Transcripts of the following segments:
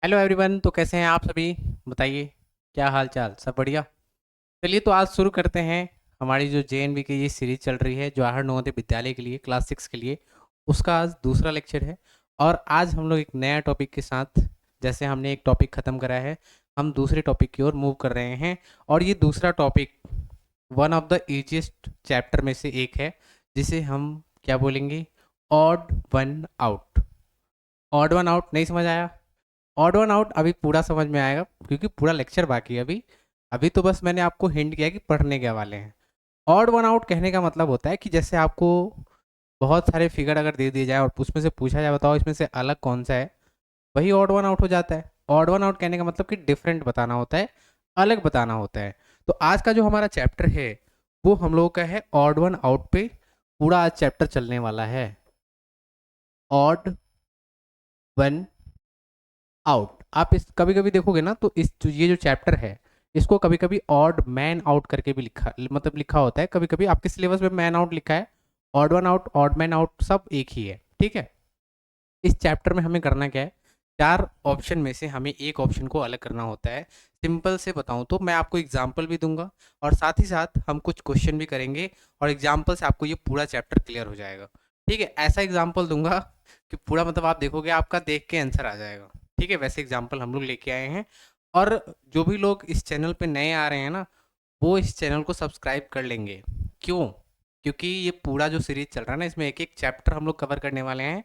Hello everyone. तो कैसे हैं आप सभी? बताइए, क्या हाल चाल? सब बढ़िया। चलिए तो आज शुरू करते हैं। हमारी जो जेएनवी की ये सीरीज चल रही है जवाहर नवोदय विद्यालय के लिए क्लास 6 के लिए, उसका आज दूसरा लेक्चर है। और आज हम लोग एक नया टॉपिक के साथ, जैसे हमने एक टॉपिक ख़त्म करा है, हम दूसरे टॉपिक की ओर मूव कर रहे हैं। और ये दूसरा topic one of the easiest chapter में से एक है, जिसे हम क्या बोलेंगे? Odd one out. Odd one out नहीं समझ आया? ऑड वन आउट अभी पूरा समझ में आएगा, क्योंकि पूरा लेक्चर बाकी है अभी। अभी तो बस मैंने आपको हिंट किया कि पढ़ने के वाले हैं। ऑड वन आउट कहने का मतलब होता है कि जैसे आपको बहुत सारे फिगर अगर दे दिए जाए और उसमें से पूछा जाए बताओ इसमें से अलग कौन सा है, वही ऑड वन आउट हो जाता है। ऑड वन आउट कहने का मतलब कि डिफरेंट बताना होता है, अलग बताना होता है। तो आज का जो हमारा चैप्टर है वो हम लोगों का है ऑड वन आउट पे। पूरा आज चैप्टर चलने वाला है ऑड वन आउट। आप इस कभी कभी देखोगे ना, तो ये जो चैप्टर है, इसको कभी कभी ऑड मैन आउट करके भी लिखा, मतलब लिखा होता है। कभी कभी आपके सिलेबस में मैन आउट लिखा है, odd one out odd man out सब एक ही है, ठीक है। इस चैप्टर में हमें करना क्या है? चार ऑप्शन में से हमें एक ऑप्शन को अलग करना होता है। सिंपल से बताऊं तो मैं आपको एग्जाम्पल भी दूंगा, और साथ ही साथ हम कुछ क्वेश्चन भी करेंगे, और एग्जाम्पल से आपको ये पूरा चैप्टर क्लियर हो जाएगा। ठीक है, ऐसा एग्जाम्पल दूंगा कि पूरा मतलब आप देखोगे आपका देख के आंसर आ जाएगा। ठीक है, वैसे एग्जाम्पल हम लोग लेके आए हैं। और जो भी लोग इस चैनल पे नए आ रहे हैं ना, वो इस चैनल को सब्सक्राइब कर लेंगे। क्यों? क्योंकि ये पूरा जो सीरीज चल रहा है ना, इसमें एक एक चैप्टर हम लोग कवर करने वाले हैं।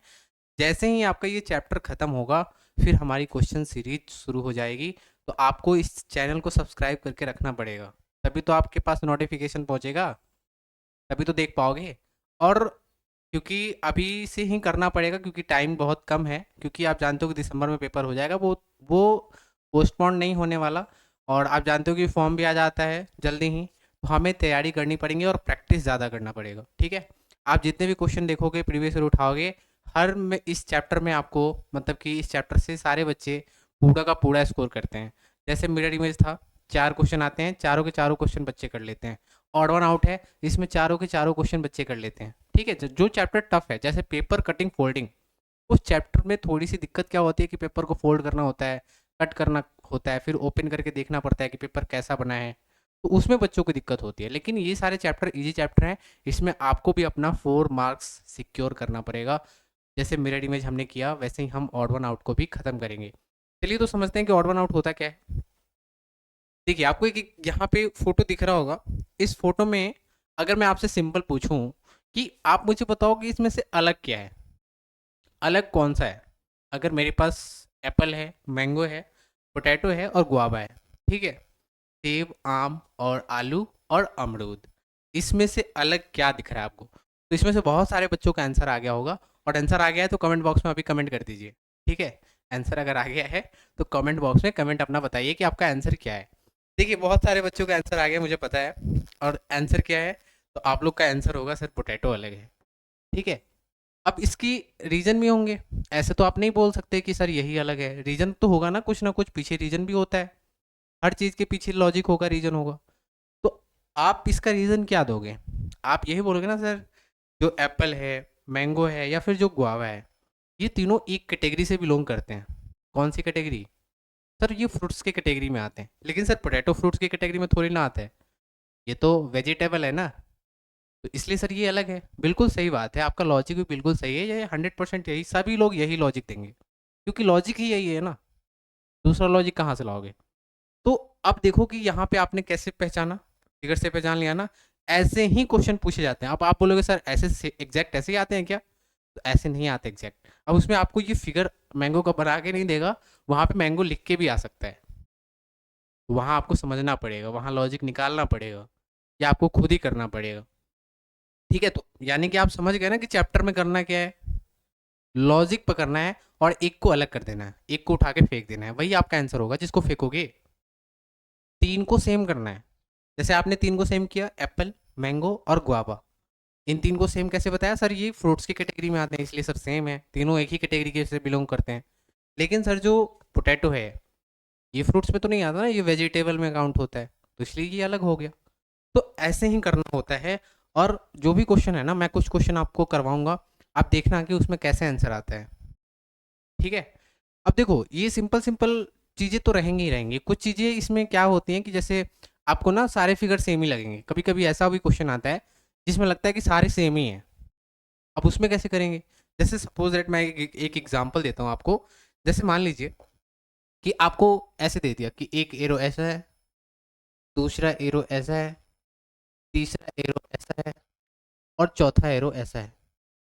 जैसे ही आपका ये चैप्टर खत्म होगा, फिर हमारी क्वेश्चन सीरीज शुरू हो जाएगी। तो आपको इस चैनल को सब्सक्राइब करके रखना पड़ेगा, तभी तो आपके पास नोटिफिकेशन पहुंचेगा, तभी तो देख पाओगे। और क्योंकि अभी से ही करना पड़ेगा, क्योंकि टाइम बहुत कम है, क्योंकि आप जानते हो कि दिसंबर में पेपर हो जाएगा, वो पोस्टपोन नहीं होने वाला। और आप जानते हो कि फॉर्म भी आ जाता है जल्दी ही। तो हमें तैयारी करनी पड़ेगी और प्रैक्टिस ज़्यादा करना पड़ेगा, ठीक है। आप जितने भी क्वेश्चन देखोगे प्रीवियस ईयर उठाओगे, हर में इस चैप्टर में आपको, मतलब कि इस चैप्टर से सारे बच्चे पूरा का पूरा स्कोर करते हैं। जैसे मिरर इमेज था, चार क्वेश्चन आते हैं, चारों के चारों क्वेश्चन बच्चे कर लेते हैं। ऑड वन आउट है, इसमें चारों के चारों क्वेश्चन बच्चे कर लेते हैं, ठीक है। जो चैप्टर टफ है, जैसे पेपर कटिंग फोल्डिंग, उस चैप्टर में थोड़ी सी दिक्कत क्या होती है कि पेपर को फोल्ड करना होता है, कट करना होता है, फिर ओपन करके देखना पड़ता है कि पेपर कैसा बना है। तो उसमें बच्चों को दिक्कत होती है। लेकिन ये सारे चैप्टर इजी चैप्टर हैं, इसमें आपको भी अपना 4 मार्क्स सिक्योर करना पड़ेगा। जैसे मिरर इमेज हमने किया, वैसे ही हम ऑड वन आउट को भी खत्म करेंगे। चलिए तो समझते हैं कि ऑड वन आउट होता क्या है। देखिए, आपको एक यहाँ पे फोटो दिख रहा होगा। इस फोटो में अगर मैं आपसे सिंपल पूछूं कि आप मुझे बताओ कि इसमें से अलग क्या है, अलग कौन सा है। अगर मेरे पास एप्पल है, मैंगो है, पोटैटो है और गुआवा है, ठीक है, सेब, आम और आलू और अमरूद, इसमें से अलग क्या दिख रहा है आपको? तो इसमें से बहुत सारे बच्चों का आंसर आ गया होगा, और आंसर आ गया है तो कमेंट बॉक्स में अभी कमेंट कर दीजिए, ठीक है। आंसर अगर आ गया है तो कमेंट बॉक्स में कमेंट अपना बताइए कि आपका आंसर क्या है। देखिए, बहुत सारे बच्चों का आंसर आ गया, मुझे पता है। और आंसर क्या है? तो आप लोग का आंसर होगा सर पोटैटो अलग है, ठीक है। अब इसकी रीजन भी होंगे। ऐसे तो आप नहीं बोल सकते कि सर यही अलग है, रीजन तो होगा ना कुछ पीछे रीजन भी होता है। हर चीज़ के पीछे लॉजिक होगा, रीजन होगा। तो आप इसका रीजन क्या दोगे? आप यही बोलोगे ना सर, जो एप्पल है, मैंगो है या फिर जो गुआवा है, ये तीनों एक कैटेगरी से बिलोंग करते हैं। कौन सी कैटेगरी? सर ये फ्रूट्स के कैटेगरी में आते हैं। लेकिन सर पोटैटो फ्रूट्स की कैटेगरी में थोड़ी ना आता है, ये तो वेजिटेबल है ना। तो इसलिए सर ये अलग है। बिल्कुल सही बात है, आपका लॉजिक भी बिल्कुल सही है, ये 100% यही, सभी लोग यही लॉजिक देंगे, क्योंकि लॉजिक ही यही है ना। दूसरा लॉजिक कहाँ से लाओगे? तो अब देखो कि यहाँ पे आपने कैसे पहचाना, फिगर से पहचान लिया ना। ऐसे ही क्वेश्चन पूछे जाते हैं। अब आप बोलोगे सर ऐसे एग्जैक्ट ऐसे ही आते हैं क्या? तो ऐसे नहीं आते एग्जैक्ट। अब उसमें आपको ये फिगर मैंगो का बना के नहीं देगा, वहाँ पे मैंगो लिख के भी आ सकता है। वहाँ आपको समझना पड़ेगा, वहाँ लॉजिक निकालना पड़ेगा, या आपको खुद ही करना पड़ेगा, ठीक है। तो यानी कि आप समझ गए ना कि चैप्टर में करना क्या है? लॉजिक पकड़ना है और एक को अलग कर देना है, एक को उठा के फेंक देना है, वही आपका आंसर होगा जिसको फेंकोगे। तीन को सेम करना है। जैसे आपने तीन को सेम किया, एप्पल, मैंगो और गुआवा, इन तीन को सेम कैसे बताया? सर ये फ्रूट्स की कैटेगरी में आते हैं, इसलिए सर सेम है, तीनों एक ही कैटेगरी के से बिलोंग करते हैं। लेकिन सर जो पोटैटो है, ये फ्रूट्स में तो नहीं आता ना, ये वेजिटेबल में काउंट होता है, तो इसलिए ये अलग हो गया। तो ऐसे ही करना होता है। और जो भी क्वेश्चन है ना, मैं कुछ क्वेश्चन आपको करवाऊंगा, आप देखना कि उसमें कैसे आंसर आता है, ठीक है। अब देखो ये सिंपल सिंपल चीज़ें तो रहेंगी ही रहेंगी, कुछ चीज़ें इसमें क्या होती हैं कि जैसे आपको ना सारे फिगर सेम ही लगेंगे, कभी कभी ऐसा भी क्वेश्चन आता है जिसमें लगता है कि सारे सेम ही हैं। अब उसमें कैसे करेंगे? जैसे सपोज दैट मैं एक एग्जांपल देता हूँ आपको। जैसे मान लीजिए कि आपको ऐसे दे दिया कि एक एरो ऐसा है, दूसरा एरो ऐसा है, तीसरा एरो ऐसा है और चौथा एरो ऐसा है।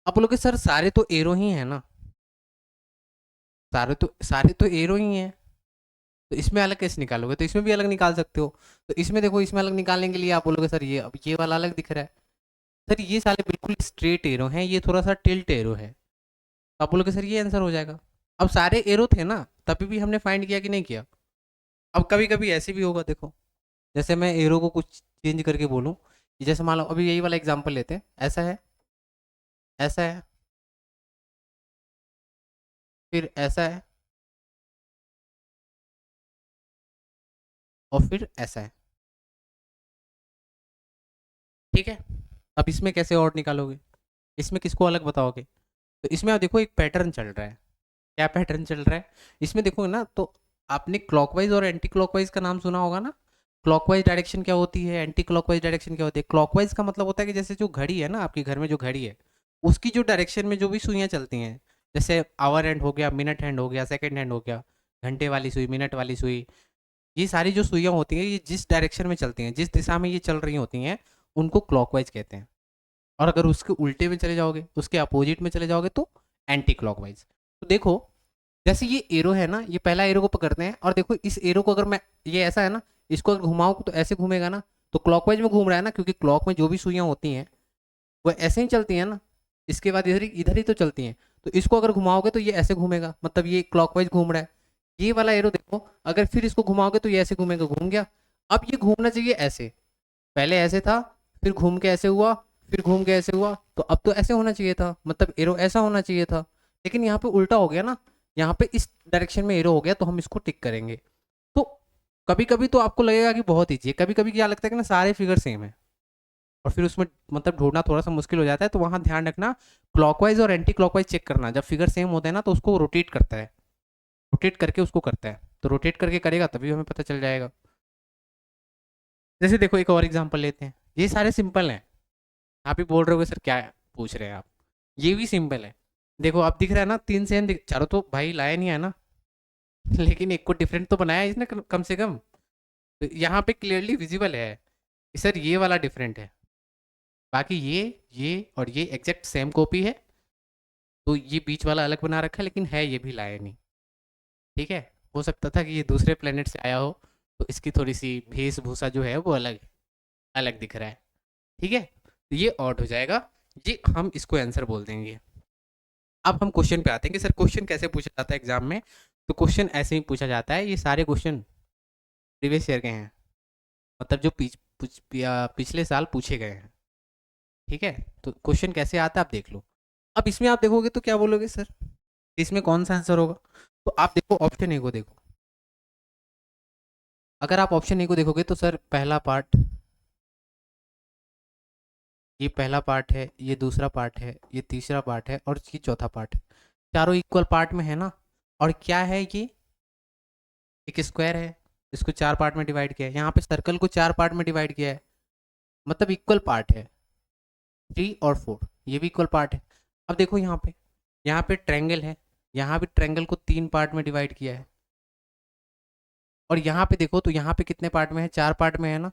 आप बोलोगे सर सारे तो एरो ही हैं ना, सारे तो एरो ही हैं, तो इसमें अलग कैसे निकालोगे? तो इसमें भी अलग निकाल सकते हो। तो इसमें देखो, इसमें अलग निकालने के लिए आप बोलोगे सर ये अब ये वाला अलग दिख रहा है, सर ये साले बिल्कुल स्ट्रेट एरो हैं, ये थोड़ा सा टिल्ट एरो है। तो आप बोलोगे सर ये आंसर हो जाएगा। अब सारे एरो थे ना, तभी भी हमने फाइंड किया कि नहीं किया। अब कभी कभी ऐसे भी होगा, देखो जैसे मैं एरो को कुछ चेंज करके बोलूँ कि जैसे मान लो अभी यही वाला एग्जांपल लेते हैं, ऐसा है, ऐसा है, फिर ऐसा है और फिर ऐसा है। ठीक है, अब इसमें कैसे और निकालोगे? इसमें किसको अलग बताओगे? तो इसमें आप देखो एक पैटर्न चल रहा है। क्या पैटर्न चल रहा है इसमें देखो ना, तो आपने क्लॉकवाइज और एंटी क्लॉकवाइज का नाम सुना होगा ना। क्लॉकवाइज डायरेक्शन क्या होती है, एंटी क्लॉकवाइज डायरेक्शन क्या होती है? क्लॉकवाइज का मतलब होता है कि जैसे जो घड़ी है ना आपके घर में, जो घड़ी है उसकी जो डायरेक्शन में जो भी सुइयाँ चलती हैं, जैसे आवर हैंड हो गया, मिनट हैंड हो गया, सेकेंड हैंड हो गया, घंटे वाली सुई, मिनट वाली सुई, ये सारी जो सुइयाँ होती हैं ये जिस डायरेक्शन में चलती हैं, जिस दिशा में ये चल रही होती हैं, उनको क्लॉकवाइज कहते हैं। और अगर उसके उल्टे में चले जाओगे, उसके अपोजिट में चले जाओगे, तो एंटी क्लॉकवाइज। तो देखो जैसे ये एरो है ना, ये पहला एरो को पकड़ते हैं और देखो इस एरो को अगर मैं, ये ऐसा है ना, इसको अगर घुमाऊँ तो ऐसे घूमेगा ना, तो क्लॉकवाइज में घूम रहा है ना, क्योंकि क्लॉक में जो भी सुइयाँ होती हैं वो ऐसे ही चलती हैं ना, इसके बाद इधर ही तो चलती हैं। तो इसको अगर घुमाओगे तो ये ऐसे घूमेगा, मतलब ये क्लॉकवाइज घूम रहा है। ये वाला एरो देखो, अगर फिर इसको घुमाओगे तो ये ऐसे घूमेगा, घूम गया। अब ये घूमना चाहिए ऐसे, पहले ऐसे था, फिर घूम के ऐसे हुआ, फिर घूम के ऐसे हुआ, तो अब तो ऐसे होना चाहिए था, मतलब एरो ऐसा होना चाहिए था। लेकिन यहाँ पे उल्टा हो गया ना, यहाँ पे इस डायरेक्शन में एरो हो गया, तो हम इसको टिक करेंगे। तो कभी कभी तो आपको लगेगा कि बहुत ईजी है, कभी कभी क्या लगता है कि ना सारे फिगर सेम है और फिर उसमें मतलब ढूंढना थोड़ा सा मुश्किल हो जाता है। तो वहाँ ध्यान रखना, क्लॉकवाइज और एंटी क्लॉकवाइज चेक करना। जब फिगर सेम होते हैं ना तो उसको रोटेट करता है, रोटेट करके उसको करता है, तो रोटेट करके करेगा तभी हमें पता चल जाएगा। जैसे देखो एक और एग्जांपल लेते हैं, ये सारे सिंपल हैं। आप ही बोल रहे हो सर क्या पूछ रहे हैं आप, ये भी सिंपल है। देखो आप दिख रहा है ना, तीन सेम चारों तो भाई लाया नहीं है ना, लेकिन एक को डिफरेंट तो बनाया है इसने कम से कम। तो यहाँ पे क्लियरली विजिबल है कि सर ये वाला डिफरेंट है, बाकी ये और ये एग्जैक्ट सेम कॉपी है। तो ये बीच वाला अलग बना रखा है, लेकिन है ये भी लाया नहीं। ठीक है, हो सकता था कि ये दूसरे प्लेनेट से आया हो, तो इसकी थोड़ी सी वेशभूषा जो है वो अलग अलग दिख रहा है। ठीक है, तो ये ऑड हो जाएगा, ये हम इसको आंसर बोल देंगे। अब हम क्वेश्चन पे आते हैं कि सर क्वेश्चन कैसे पूछा जाता है एग्जाम में। तो क्वेश्चन ऐसे ही पूछा जाता है, ये सारे क्वेश्चन प्रीवियस ईयर के हैं, मतलब जो पिछले साल पूछे गए हैं। ठीक है, तो क्वेश्चन कैसे आता है आप देख लो। अब इसमें आप देखोगे तो क्या बोलोगे सर, इसमें कौन सा आंसर होगा? तो आप देखो ऑप्शन ए को देखो। अगर आप ऑप्शन ए को देखोगे तो सर पहला पार्ट, ये पहला पार्ट है, ये दूसरा पार्ट है, ये तीसरा पार्ट है और ये चौथा पार्ट है। चारों इक्वल पार्ट में है ना। और क्या है ये, एक स्क्वायर है, इसको चार पार्ट में डिवाइड किया है, यहाँ पे सर्कल को चार पार्ट में डिवाइड किया है, मतलब इक्वल पार्ट है। 3 और 4 ये भी इक्वल पार्ट है। अब देखो यहाँ पे ट्रायंगल है, यहाँ भी ट्रायंगल को 3 पार्ट में डिवाइड किया है। और यहाँ पे देखो तो यहाँ पे कितने पार्ट में है, 4 पार्ट में है ना।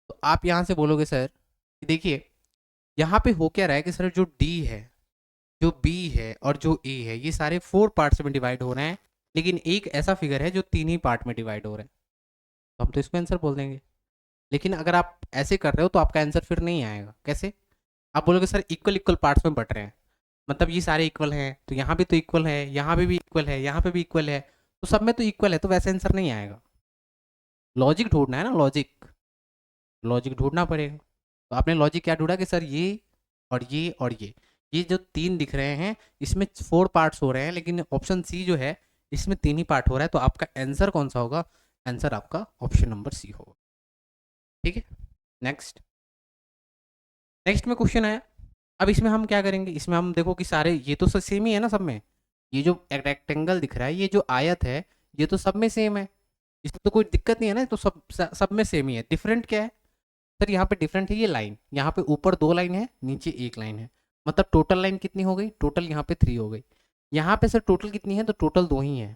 तो आप यहाँ से बोलोगे सर कि देखिए यहाँ पे हो क्या रहा है कि सर जो डी है, जो बी है और जो ए है, ये सारे 4 पार्ट्स में डिवाइड हो रहे हैं, लेकिन एक ऐसा फिगर है जो 3 ही पार्ट में डिवाइड हो रहे हैं। तो हम तो इसको आंसर बोल देंगे। लेकिन अगर आप ऐसे कर रहे हो तो आपका आंसर फिर नहीं आएगा। कैसे? आप बोलोगे सर इक्वल इक्वल पार्ट्स में बट रहे हैं, मतलब ये सारे इक्वल हैं, तो यहाँ भी तो इक्वल है, यहाँ पे भी इक्वल है, यहाँ पे भी इक्वल है, तो सब में तो इक्वल है, तो वैसे आंसर नहीं आएगा। लॉजिक ढूंढना है ना, लॉजिक, लॉजिक ढूंढना पड़ेगा। तो आपने लॉजिक क्या ढूंढा कि सर ये और ये और ये जो तीन दिख रहे हैं इसमें 4 पार्ट्स हो रहे हैं, लेकिन ऑप्शन सी जो है इसमें 3 ही पार्ट हो रहा है, तो आपका आंसर कौन सा होगा? आंसर आपका ऑप्शन नंबर सी होगा। ठीक है, नेक्स्ट। नेक्स्ट में क्वेश्चन आया। अब इसमें हम क्या करेंगे, इसमें हम देखो कि सारे ये तो सेम ही है ना सब में, ये जो रेक्टेंगल दिख रहा है, ये जो आयत है, ये तो सब में सेम है, इसमें तो कोई दिक्कत नहीं है ना, तो सब में सेम ही है। डिफरेंट क्या है सर? यहाँ पे डिफरेंट है ये लाइन, यहाँ पे ऊपर 2 लाइन है, नीचे 1 लाइन है, मतलब टोटल लाइन कितनी हो गई? टोटल यहाँ पे 3 हो गई। यहाँ पे सर टोटल कितनी है? तो टोटल 2 ही है।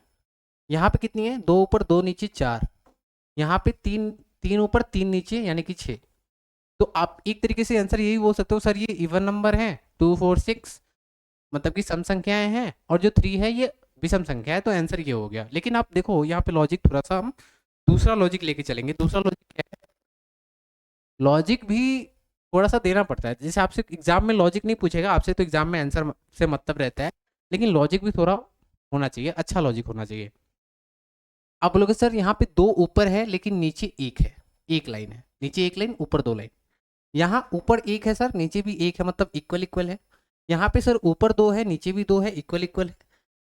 यहाँ पे कितनी है? 2 ऊपर 2 नीचे 4। यहाँ पे 3 3 ऊपर 3 नीचे यानी कि 6। तो आप एक तरीके से आंसर यही बोल सकते हो सर, ये इवन नंबर है 2 4 6, मतलब कि सम संख्याएं हैं, और जो 3 है ये विषम संख्या है, तो आंसर ये हो गया। लेकिन आप देखो यहाँ पे लॉजिक थोड़ा सा हम दूसरा लॉजिक लेके चलेंगे। दूसरा लॉजिक क्या है? लॉजिक भी थोड़ा सा देना पड़ता है। जैसे आपसे एग्जाम में लॉजिक नहीं पूछेगा आपसे, तो एग्जाम में आंसर से मतलब रहता है, लेकिन लॉजिक भी थोड़ा होना चाहिए, अच्छा लॉजिक होना चाहिए। आप बोलोगे सर यहाँ पे 2 ऊपर है लेकिन नीचे 1 है, 1 लाइन है, नीचे 1 लाइन ऊपर 2 लाइन। यहाँ ऊपर 1 है सर, नीचे भी 1 है, मतलब इक्वल इक्वल है। यहाँ पे सर ऊपर 2 है, नीचे भी 2 है, इक्वल इक्वल है।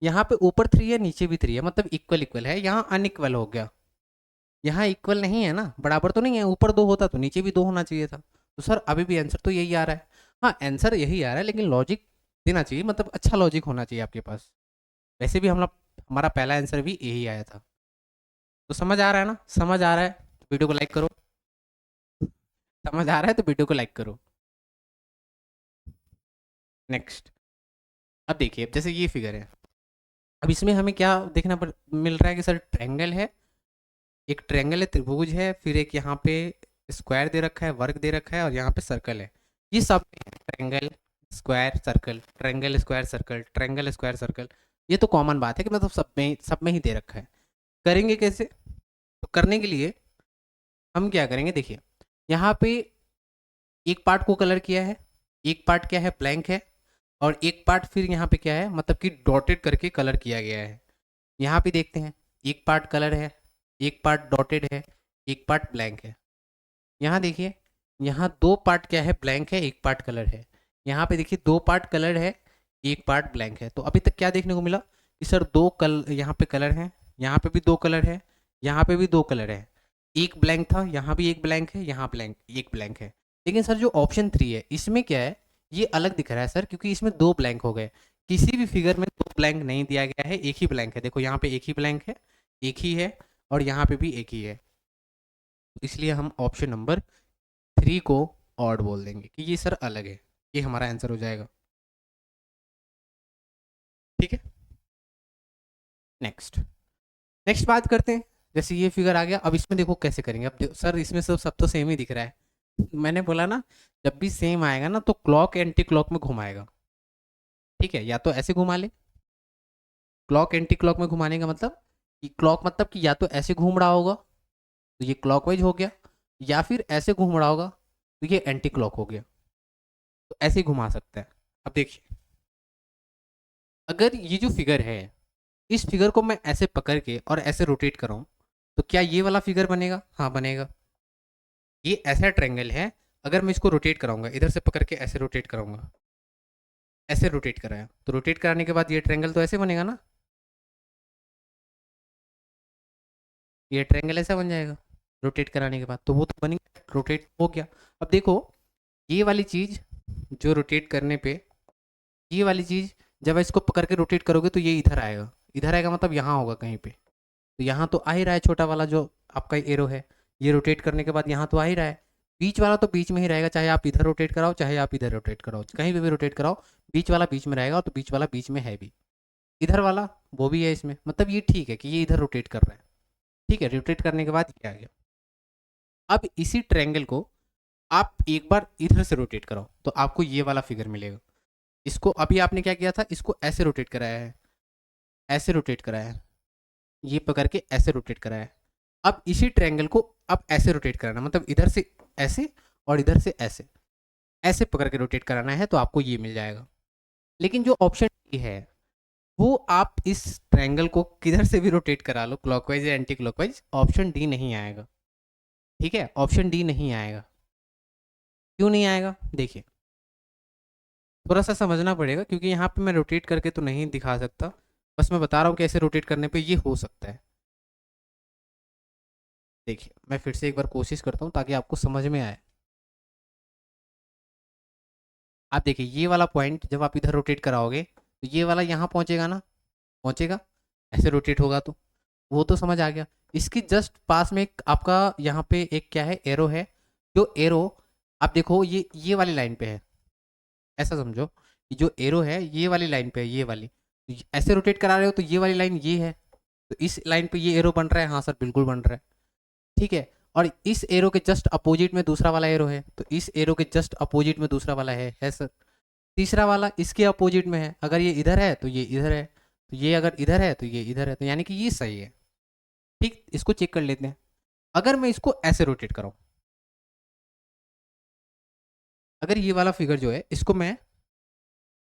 यहाँ पे ऊपर 3 है, नीचे भी 3 है, मतलब इक्वल इक्वल है। यहाँ अनइक्वल हो गया, यहाँ इक्वल नहीं है ना, बराबर तो नहीं है। ऊपर 2 होता तो नीचे भी 2 होना चाहिए था। तो सर अभी भी आंसर तो यही आ रहा है। हाँ आंसर यही आ रहा है, लेकिन लॉजिक देना चाहिए, मतलब अच्छा लॉजिक होना चाहिए आपके पास। वैसे भी हमारा पहला आंसर भी यही आया था। तो समझ आ रहा है ना? समझ आ रहा है तो वीडियो को लाइक करो। समझ आ रहा है तो वीडियो को लाइक करो। नेक्स्ट, अब देखिए, अब जैसे ये फिगर है, अब इसमें हमें क्या मिल रहा है कि सर ट्रायंगल है, एक ट्रायंगल है, त्रिभुज है, फिर एक यहाँ पे स्क्वायर दे रखा है, वर्ग दे रखा है, और यहाँ पे सर्कल है। ये सब triangle square circle, triangle square circle, triangle square circle, ये तो कॉमन बात है कि मतलब सब में ही दे रखा है। करेंगे कैसे? तो करने के लिए हम क्या करेंगे, देखिए यहाँ पे एक पार्ट को कलर किया है, एक पार्ट क्या है? ब्लैंक है, और एक पार्ट फिर यहाँ पे क्या है? मतलब कि डॉटेड करके कलर किया गया है। यहाँ पे देखते हैं, एक पार्ट कलर है, एक पार्ट डॉटेड है, एक पार्ट ब्लैंक है। यहाँ देखिए, यहाँ 2 पार्ट क्या है? ब्लैंक है, एक पार्ट कलर है। यहाँ पे देखिए 2 पार्ट कलर है, एक पार्ट ब्लैंक है। तो अभी तक क्या देखने को मिला कि सर यहाँ पे कलर है, यहाँ पे भी 2 कलर है, यहाँ पे भी 2 कलर है, एक ब्लैंक था, यहाँ भी एक ब्लैंक है, यहाँ ब्लैंक एक ब्लैंक है। लेकिन सर जो ऑप्शन 3 है इसमें क्या है? ये अलग दिख रहा है सर, क्योंकि इसमें 2 ब्लैंक हो गए। किसी भी फिगर में 2 ब्लैंक नहीं दिया गया है, एक ही ब्लैंक है। देखो यहाँ पे एक ही ब्लैंक है, एक ही है, और यहाँ पे भी एक ही है। तो इसलिए हम ऑप्शन नंबर 3 को ऑड बोल देंगे कि ये सर अलग है। ये हमारा आंसर हो जाएगा। ठीक है, नेक्स्ट। नेक्स्ट बात करते हैं, जैसे ये फिगर आ गया, अब इसमें देखो कैसे करेंगे। अब सर इसमें सब तो सेम ही दिख रहा है। मैंने बोला ना, जब भी सेम आएगा ना तो क्लॉक एंटी क्लॉक में घुमाएगा। ठीक है, या तो ऐसे घुमा ले, क्लॉक एंटी क्लॉक में घुमाने का मतलब कि क्लॉक मतलब कि या तो ऐसे घूम रहा होगा तो ये क्लॉकवाइज हो गया, या फिर ऐसे घूम रहा होगा तो ये एंटी क्लॉक हो गया। तो ऐसे ही घुमा सकता है। अब देखिए, अगर ये जो फिगर है, इस फिगर को मैं ऐसे पकड़ के और ऐसे रोटेट कराऊं, तो क्या ये वाला फिगर बनेगा? हाँ बनेगा। ये ऐसा ट्रायंगल है, अगर मैं इसको रोटेट कराऊंगा, इधर से पकड़ के ऐसे रोटेट कराऊंगा, ऐसे रोटेट कराया, तो रोटेट कराने के बाद ये ट्रायंगल तो ऐसे बनेगा ना, ये ट्रायंगल ऐसा बन जाएगा रोटेट कराने के बाद, तो वो तो बनी, रोटेट हो गया। अब देखो, ये वाली चीज़ जो रोटेट करने पे, ये वाली चीज़ जब इसको पकड़ के रोटेट करोगे तो ये इधर आएगा, इधर आएगा मतलब यहाँ होगा कहीं पे। तो यहाँ तो आ ही रहा है, छोटा वाला जो आपका एरो है, ये रोटेट करने के बाद यहाँ तो आ ही रहा है। बीच वाला तो बीच में ही रहेगा, चाहे आप इधर रोटेट कराओ चाहे आप इधर रोटेट कराओ, कहीं पे भी रोटेट कराओ, बीच वाला बीच में रहेगा, तो बीच वाला बीच में है भी। इधर वाला वो भी है इसमें, मतलब ये ठीक है कि ये इधर रोटेट कर रहा है। ठीक है, रोटेट करने के बाद ये आ गया। अब इसी ट्रायंगल को आप एक बार इधर से रोटेट कराओ तो आपको ये वाला फिगर मिलेगा। इसको अभी आपने क्या किया था? इसको ऐसे रोटेट कराया है, ऐसे रोटेट कराया है, ये पकड़ के ऐसे रोटेट कराया है। अब इसी ट्रायंगल को अब ऐसे रोटेट कराना, मतलब इधर से ऐसे और इधर से ऐसे, ऐसे पकड़ के रोटेट कराना है, तो आपको ये मिल जाएगा। लेकिन जो ऑप्शन डी है, वो आप इस ट्रायंगल को किधर से भी रोटेट करा लो, क्लॉकवाइज या एंटी क्लॉकवाइज, ऑप्शन डी नहीं आएगा। ठीक है, ऑप्शन डी नहीं आएगा। क्यों नहीं आएगा? देखिए, थोड़ा सा समझना पड़ेगा, क्योंकि यहाँ पे मैं रोटेट करके तो नहीं दिखा सकता, बस मैं बता रहा हूँ कि ऐसे रोटेट करने पे ये हो सकता है। देखिए, मैं फिर से एक बार कोशिश करता हूँ ताकि आपको समझ में आए। आप देखिए, ये वाला पॉइंट जब आप इधर रोटेट कराओगे तो ये वाला यहाँ पहुँचेगा ना, पहुंचेगा, ऐसे रोटेट होगा तो वो तो समझ आ गया। इसकी जस्ट पास में एक आपका यहाँ पे एक क्या है, एरो है। जो एरो आप देखो ये वाली लाइन पे है, ऐसा समझो कि जो एरो है ये वाली लाइन पे है, ये वाली। तो ऐसे रोटेट करा रहे हो तो ये वाली लाइन ये है, तो इस लाइन पे ये एरो बन रहा है, हाँ सर बिल्कुल बन रहा है, ठीक है। और इस एरो के जस्ट अपोजिट में दूसरा वाला एरो है, तो इस एरो के जस्ट अपोजिट में दूसरा वाला है सर। तीसरा वाला इसके अपोजिट में है, अगर ये इधर है तो ये इधर है, तो ये अगर इधर है तो ये इधर है, तो यानी कि ये सही है। ठीक, इसको चेक कर लेते हैं। अगर मैं इसको ऐसे रोटेट कराऊं, अगर ये वाला फिगर जो है इसको मैं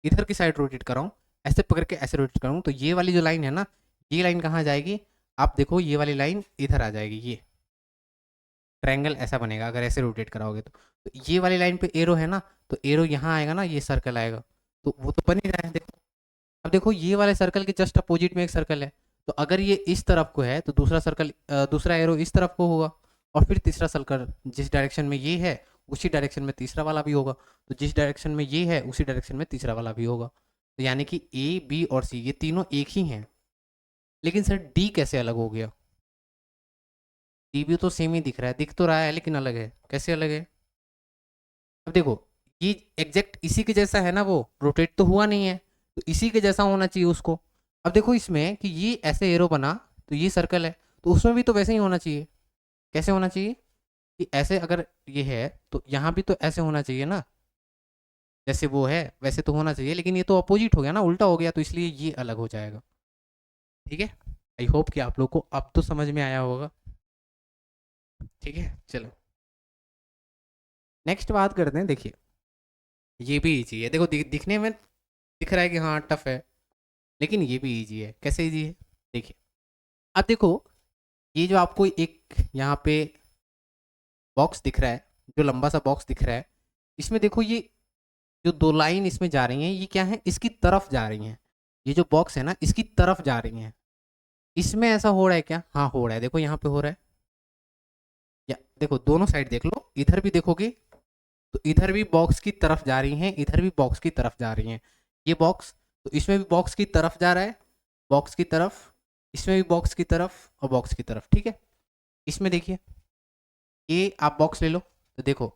इधर की साइड रोटेट कराऊं, ऐसे पकड़ के ऐसे रोटेट कराऊं, तो ये वाली जो लाइन है ना, ये लाइन कहाँ जाएगी, आप देखो ये वाली लाइन इधर आ जाएगी, ये ट्रायंगल ऐसा बनेगा अगर ऐसे रोटेट कराओगे तो ये वाली लाइन पे एरो है ना, तो एरो यहाँ आएगा ना, ये सर्कल आएगा, तो वो तो बन ही रहा है देखो। अब देखो ये वाले सर्कल के जस्ट अपोजिट में एक सर्कल है, तो अगर ये इस तरफ को है तो दूसरा सर्कल, दूसरा एरो इस तरफ को होगा, और फिर तीसरा सर्कल जिस डायरेक्शन में ये है उसी डायरेक्शन में तीसरा वाला भी होगा, तो जिस डायरेक्शन में ये है उसी डायरेक्शन में तीसरा वाला भी होगा। तो यानी कि ए बी और सी ये तीनों एक ही हैं। लेकिन सर डी कैसे अलग हो गया, डी भी तो सेम ही दिख रहा है, दिख तो रहा है लेकिन अलग है, कैसे अलग है। अब देखो ये एग्जैक्ट इसी के जैसा है ना, वो रोटेट तो हुआ नहीं है, तो इसी के जैसा होना चाहिए उसको। अब देखो इसमें कि ये ऐसे एरो बना, तो ये सर्कल है, तो उसमें भी तो वैसे ही होना चाहिए। कैसे होना चाहिए कि ऐसे अगर ये है तो यहाँ भी तो ऐसे होना चाहिए ना, जैसे वो है वैसे तो होना चाहिए, लेकिन ये तो अपोजिट हो गया ना, उल्टा हो गया, तो इसलिए ये अलग हो जाएगा। ठीक है, आई होप कि आप लोग को अब तो समझ में आया होगा। ठीक है, चलो नेक्स्ट बात करते हैं। देखिए ये भी इजी है, देखो दिखने में दिख रहा है कि हाँ टफ है, लेकिन ये भी इजी है। कैसे इजी है, देखिए अब देखो ये जो आपको एक यहाँ पे बॉक्स दिख रहा है, जो लंबा सा बॉक्स दिख रहा है, इसमें देखो ये जो दो लाइन इसमें जा रही हैं ये क्या है, इसकी तरफ जा रही हैं। ये जो बॉक्स है ना इसकी तरफ जा रही हैं। इसमें ऐसा हो रहा है क्या, हाँ हो रहा है, देखो यहाँ पे हो रहा है। या देखो दोनों साइड देख लो, इधर भी देखोगे तो इधर भी बॉक्स की तरफ जा रही हैं, इधर भी बॉक्स की तरफ जा रही हैं। ये बॉक्स, तो इसमें भी बॉक्स की तरफ जा रहा है, बॉक्स की तरफ, इसमें भी बॉक्स की तरफ और बॉक्स की तरफ। ठीक है, इसमें देखिए ये आप बॉक्स ले लो, तो देखो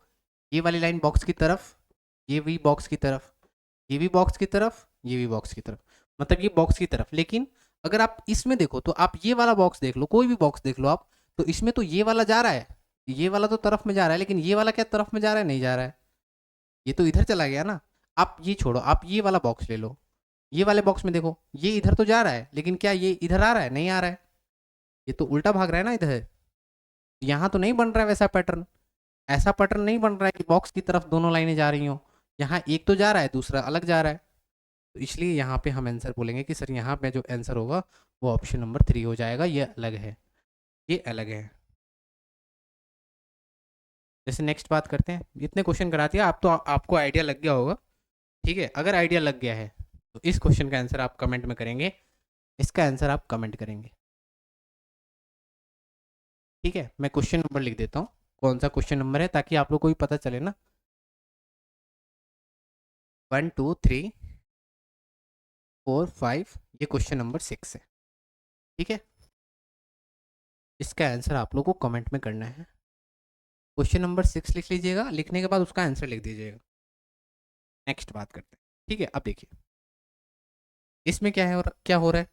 ये वाली लाइन बॉक्स की तरफ, ये भी बॉक्स की तरफ, ये भी बॉक्स की तरफ, ये भी बॉक्स की तरफ, मतलब ये बॉक्स की तरफ। लेकिन अगर आप इसमें देखो तो आप ये वाला बॉक्स देख लो, कोई भी बॉक्स देख लो आप, तो इसमें तो ये वाला जा रहा है, ये वाला तो तरफ में जा रहा है, लेकिन ये वाला क्या तरफ में जा रहा है, नहीं जा रहा है, ये तो इधर चला गया ना। आप ये छोड़ो, आप ये वाला बॉक्स ले लो, ये वाले बॉक्स में देखो ये इधर तो जा रहा है, लेकिन क्या ये इधर आ रहा है, नहीं आ रहा है, ये तो उल्टा भाग रहा है ना इधर। यहाँ तो नहीं बन रहा है वैसा पैटर्न, ऐसा पैटर्न नहीं बन रहा है कि बॉक्स की तरफ दोनों लाइनें जा रही हो। यहाँ एक तो जा रहा है, दूसरा अलग जा रहा है, तो इसलिए यहाँ पे हम आंसर बोलेंगे कि सर यहाँ पे जो आंसर होगा वो ऑप्शन नंबर 3 हो जाएगा, ये अलग है, ये अलग है। जैसे नेक्स्ट बात करते हैं, इतने क्वेश्चन करा दिया आप तो आपको आइडिया लग गया होगा। ठीक है, अगर आइडिया लग गया है तो इस क्वेश्चन का आंसर आप कमेंट में करेंगे, इसका आंसर आप कमेंट करेंगे। ठीक है, मैं क्वेश्चन नंबर लिख देता हूँ, कौन सा क्वेश्चन नंबर है, ताकि आप लोग को भी पता चले ना। 1 2 3 4 5, ये क्वेश्चन नंबर 6 है। ठीक है, इसका आंसर आप लोग को कमेंट में करना है। क्वेश्चन नंबर 6 लिख लीजिएगा, लिखने के बाद उसका आंसर लिख दीजिएगा। नेक्स्ट बात करते हैं। ठीक है, अब देखिए इसमें क्या है, और क्या हो रहा है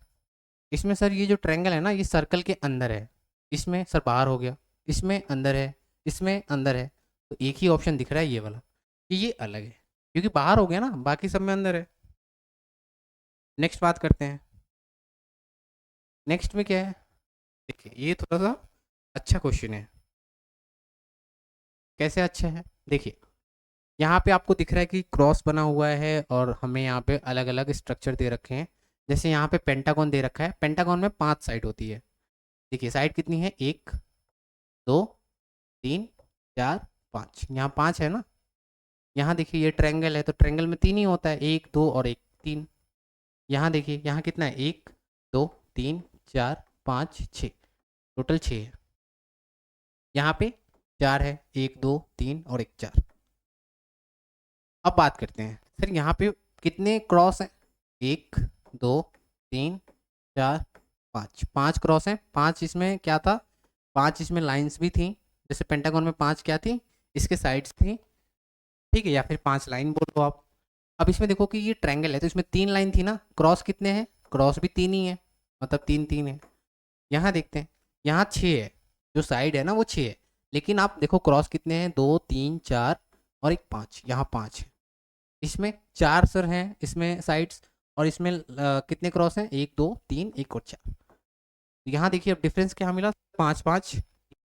इसमें, सर ये जो ट्रायंगल है ना ये सर्कल के अंदर है, इसमें सर बाहर हो गया, इसमें अंदर है, इसमें अंदर है, तो एक ही ऑप्शन दिख रहा है ये वाला, कि ये अलग है, क्योंकि बाहर हो गया ना, बाकी सब में अंदर है। नेक्स्ट बात करते हैं, नेक्स्ट में क्या है, देखिए ये थोड़ा सा अच्छा क्वेश्चन है। कैसे अच्छा है, देखिए यहाँ पे आपको दिख रहा है कि क्रॉस बना हुआ है, और हमें यहाँ पे अलग अलग स्ट्रक्चर दे रखे हैं। जैसे यहाँ पे पेंटागन दे रखा है, पेंटागन में 5 साइड होती है। देखिए साइड कितनी है, 1 2 3 4 5, यहाँ 5 है ना। यहाँ देखिए ये ट्रायंगल है, तो ट्रायंगल में 3 ही होता है, 1 2 और 1 3। यहाँ देखिए यहाँ कितना है, 1 2 3 4 5 6, टोटल 6 है। यहाँ पे 4 है, 1 2 3 और 1 4। अब बात करते हैं सर यहाँ पे कितने क्रॉस हैं, 1 2 3 4 5 5 क्रॉस हैं, 5 इसमें क्या था, 5 इसमें लाइंस भी थी, जैसे पेंटागन में 5 क्या थी, इसके साइड्स थी, ठीक है, या फिर 5 लाइन बोलो आप। अब इसमें देखो कि ये ट्रायंगल है तो इसमें 3 लाइन थी ना, क्रॉस कितने हैं, क्रॉस भी 3 ही है, मतलब 3 3 है। यहाँ देखते हैं, यहाँ 6 है, जो साइड है ना वो 6 है, लेकिन आप देखो क्रॉस कितने हैं, 2 3 4 और एक 5, यहाँ 5 है। इसमें 4 सर हैं इसमें साइड्स, और इसमें कितने क्रॉस हैं, 1 2 3 1 और 4। यहाँ देखिए अब डिफरेंस क्या मिला, 5 5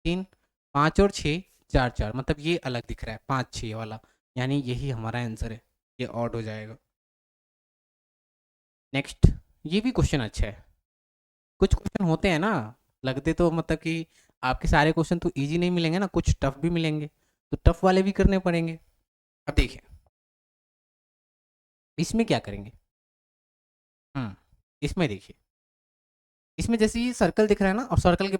3, 5 और 6 4 4, मतलब ये अलग दिख रहा है 5 6 वाला, यानी यही हमारा आंसर है, ये ऑड हो जाएगा। नेक्स्ट, ये भी क्वेश्चन अच्छा है। कुछ क्वेश्चन होते हैं ना, लगते तो मतलब कि आपके सारे क्वेश्चन तो इजी नहीं मिलेंगे ना, कुछ टफ भी मिलेंगे, तो टफ वाले भी करने पड़ेंगे। अब देखिए इसमें क्या करेंगे, इसमें देखिए, इसमें जैसे ये सर्कल दिख रहा है ना, और सर्कल के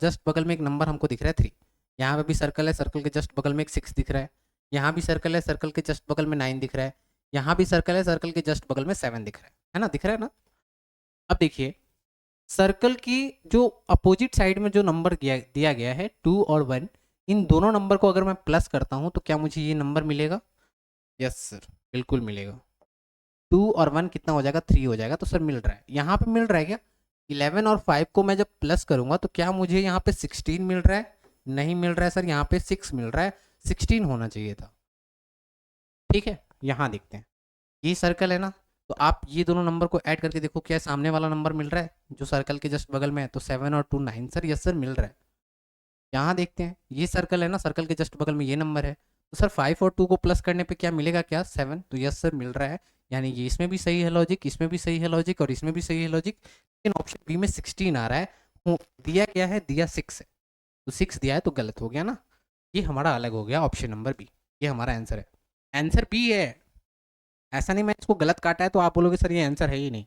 जस्ट बगल में एक नंबर हमको दिख रहा है 3, यहाँ पे भी सर्कल है, सर्कल के जस्ट बगल में एक 6 दिख रहा है, यहाँ भी सर्कल है, सर्कल के जस्ट बगल में 9 दिख रहा है, यहाँ भी सर्कल है, सर्कल के जस्ट बगल में 7 दिख रहा है ना, दिख रहा है ना। अब देखिए सर्कल की जो अपोजिट साइड में जो नंबर दिया गया है 2 और 1, इन दोनों नंबर को अगर मैं प्लस करता हूँ तो क्या मुझे ये नंबर मिलेगा, यस सर बिल्कुल मिलेगा। 2 और 1 कितना हो जाएगा, 3 हो जाएगा, तो सर मिल रहा है, यहाँ पे मिल रहा है क्या, 11 और 5 को मैं जब प्लस करूंगा तो क्या मुझे यहाँ पे 16 मिल रहा है, नहीं मिल रहा है सर, यहाँ पे 6 मिल रहा है, 16 होना चाहिए था। ठीक है, यहाँ देखते हैं, ये सर्कल है ना, तो आप ये दोनों नंबर को ऐड करके देखो क्या सामने वाला नंबर मिल रहा है जो सर्कल के जस्ट बगल में है, तो 7 और 2 9 सर, यस सर मिल रहा है। यहाँ देखते हैं, ये सर्कल है ना, सर्कल के जस्ट बगल में ये नंबर है, तो सर 5 और 2 को प्लस करने पे क्या मिलेगा, क्या 7, तो यस सर मिल रहा है, यानी ये इसमें भी सही है लॉजिक, इसमें भी सही है लॉजिक, और इसमें भी सही है लॉजिक, लेकिन ऑप्शन बी में 16 आ रहा है, दिया क्या है, दिया 6 है, तो 6 दिया है तो गलत हो गया ना, ये हमारा अलग हो गया ऑप्शन नंबर बी, ये हमारा आंसर है, आंसर बी है। ऐसा नहीं मैं इसको गलत काटा है तो आप बोलोगे सर ये आंसर है ही नहीं,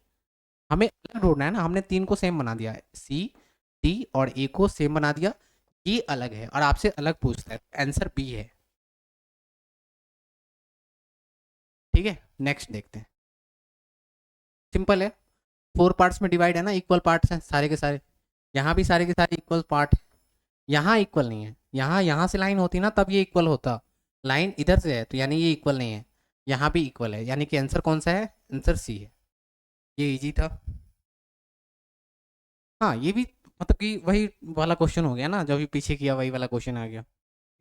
हमें अलग ढूंढना है ना, हमने 3 को सेम बना दिया है, सी डी और ए को सेम बना दिया, ये अलग है और आपसे अलग पूछता है, आंसर बी है। ठीक है, नेक्स्ट देखते हैं, सिंपल है, 4 पार्ट्स में डिवाइड है ना, इक्वल पार्ट्स हैं सारे के सारे, यहाँ भी सारे के सारे इक्वल पार्ट, यहाँ इक्वल नहीं है, यहाँ से लाइन होती ना तब ये इक्वल होता, लाइन इधर से है तो यानी ये इक्वल नहीं है, यहाँ भी इक्वल है, यानी कि आंसर कौन सा है, आंसर सी है, ये इजी था। हाँ ये भी मतलब कि वही वाला क्वेश्चन हो गया ना, जो भी पीछे किया वही वाला क्वेश्चन आ गया।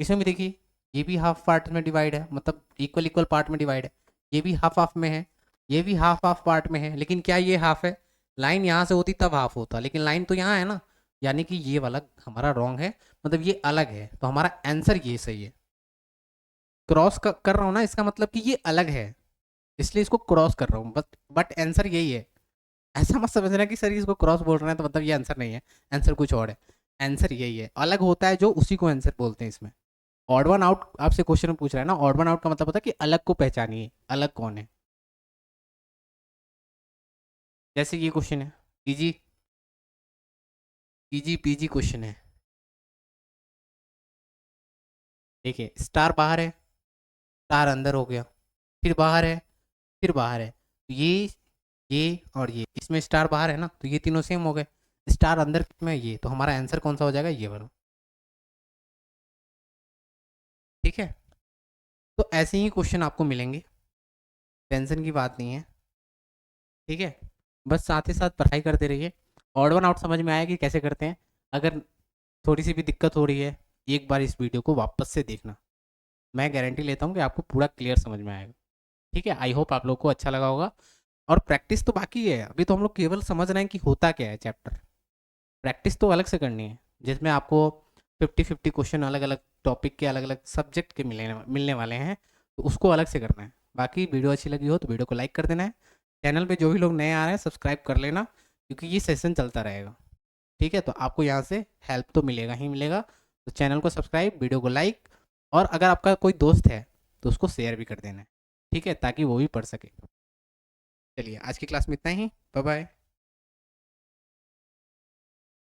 इसमें भी देखिए, ये भी हाफ पार्ट में डिवाइड है, मतलब इक्वल इक्वल पार्ट में डिवाइड है, ये भी हाफ हाफ में है, ये भी हाफ हाफ पार्ट में है, लेकिन क्या ये हाफ है, लाइन यहाँ से होती तब हाफ होता, लेकिन लाइन तो यहाँ है ना, यानी कि ये वाला हमारा रॉन्ग है, मतलब ये अलग है, तो हमारा आंसर ये सही है। क्रॉस कर रहा हूँ ना, इसका मतलब कि ये अलग है, इसलिए इसको क्रॉस कर रहा हूँ, बट आंसर यही है। ऐसा मत समझना कि सर इसको क्रॉस बोल रहे हैं तो मतलब ये आंसर नहीं है, आंसर कुछ और है, आंसर यही है, अलग होता है जो उसी को आंसर बोलते हैं इसमें। ऑड वन आउट आपसे क्वेश्चन में पूछ रहा है ना, ऑड वन आउट का मतलब होता है कि अलग को पहचानिए, अलग कौन है। जैसे ये क्वेश्चन है, इजी इजी पीजी क्वेश्चन है, देखिए स्टार बाहर है, स्टार अंदर हो गया, फिर बाहर है, फिर बाहर है, तो ये और ये, इसमें स्टार बाहर है ना, तो ये तीनों सेम हो गए, स्टार अंदर में ये, तो हमारा आंसर कौन सा हो जाएगा, ये वाला। ठीक है, तो ऐसे ही क्वेश्चन आपको मिलेंगे, टेंशन की बात नहीं है। ठीक है, बस साथ ही साथ पढ़ाई करते रहिए, ऑड वन आउट समझ में आया कि कैसे करते हैं, अगर थोड़ी सी भी दिक्कत हो रही है एक बार इस वीडियो को वापस से देखना, मैं गारंटी लेता हूँ कि आपको पूरा क्लियर समझ में आएगा। ठीक है, आई होप आप लोग को अच्छा लगा होगा, और प्रैक्टिस तो बाकी है, अभी तो हम लोग केवल समझ रहे हैं कि होता क्या है चैप्टर, प्रैक्टिस तो अलग से करनी है, जिसमें आपको 50-50 क्वेश्चन अलग अलग टॉपिक के अलग अलग सब्जेक्ट के मिलने वाले हैं, तो उसको अलग से करना है। बाकी वीडियो अच्छी लगी हो तो वीडियो को लाइक कर देना है, चैनल पे जो भी लोग नए आ रहे हैं सब्सक्राइब कर लेना, क्योंकि ये सेशन चलता रहेगा। ठीक है, तो आपको यहाँ से हेल्प तो मिलेगा ही मिलेगा, तो चैनल को सब्सक्राइब, वीडियो को लाइक, और अगर आपका कोई दोस्त है तो उसको शेयर भी कर देना है, ठीक है, ताकि वो भी पढ़ सके। चलिए आज की क्लास में इतना ही, बाय बाय।